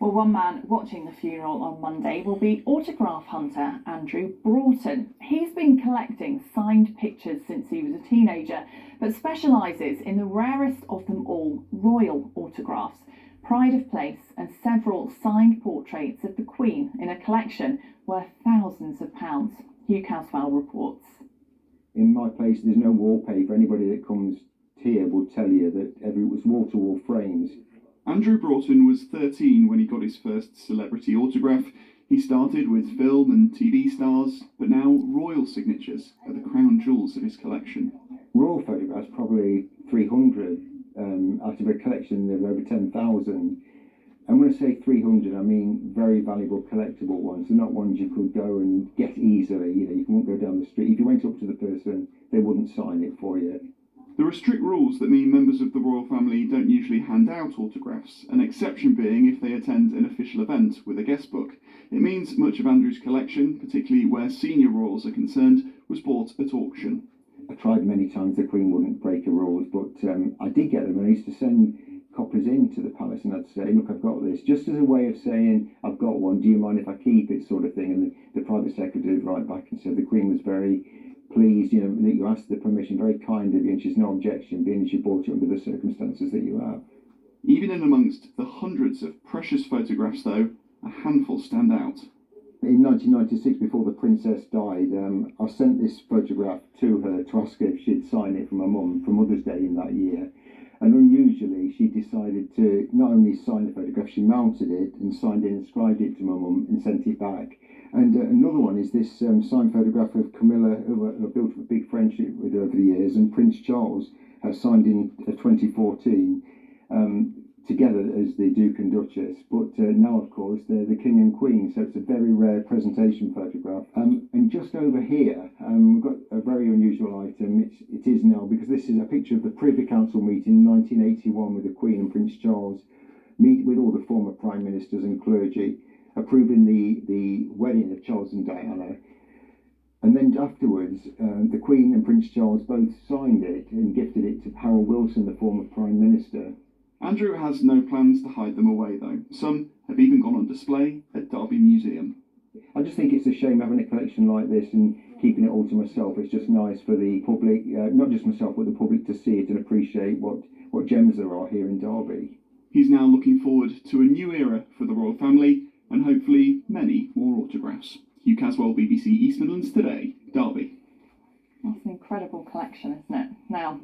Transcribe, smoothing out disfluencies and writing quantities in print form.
Well, one man watching the funeral on Monday will be autograph hunter Andrew Broughton. He's been collecting signed pictures since he was a teenager, but specialises in the rarest of them all, royal autographs, pride of place and several signed portraits of the Queen in a collection worth thousands of pounds. Hugh Caswell reports. In my place, there's no wallpaper. Anybody that comes here will tell you that it was wall-to-wall frames. Andrew Broughton was 13 when he got his first celebrity autograph. He started with film and TV stars, but now royal signatures are the crown jewels of his collection. Royal photographs, probably 300 out of a collection of over 10,000. And when I say 300, I mean very valuable collectible ones. They're not ones you could go and get easily. You won't go down the street. If you went up to the person, they wouldn't sign it for you. There are strict rules that mean members of the royal family don't usually hand out autographs, an exception being if they attend an official event with a guest book. It means much of Andrew's collection, particularly where senior royals are concerned, was bought at auction. I tried many times, the Queen wouldn't break her rules, but I did get them, and I used to send copies into the palace, and I'd say, look, I've got this, just as a way of saying, I've got one, do you mind if I keep it, sort of thing. And the private secretary would write back and said the Queen was very pleased, that you asked the permission, very kind of you, and she's no objection, being she bought it under the circumstances that you have. Even in amongst the hundreds of precious photographs, though, a handful stand out. In 1996, before the princess died, I sent this photograph to her to ask her if she'd sign it for my mum for Mother's Day in that year. And unusually, she decided to not only sign the photograph, she mounted it and signed it, inscribed it to my mum and sent it back. And another one is this signed photograph of Camilla, who I built a big friendship with over the years, and Prince Charles, signed in 2014, together as the Duke and Duchess. But now, of course, they're the King and Queen, so it's a very rare presentation photograph. And just over here, we've got a very unusual item. It is now, because this is a picture of the Privy Council meeting in 1981 with the Queen and Prince Charles, meet with all the former Prime Ministers and clergy, approving the wedding of Charles and Diana. And then afterwards, the Queen and Prince Charles both signed it and gifted it to Harold Wilson, the former Prime Minister. Andrew has no plans to hide them away, though. Some have even gone on display at Derby Museum. I just think it's a shame having a collection like this and keeping it all to myself. It's just nice for the public, not just myself, but the public to see it and appreciate what gems there are here in Derby. He's now looking forward to a new era for the royal family and hopefully many more autographs. Hugh Caswell, BBC East Midlands Today, Derby. That's an incredible collection, isn't it? Now,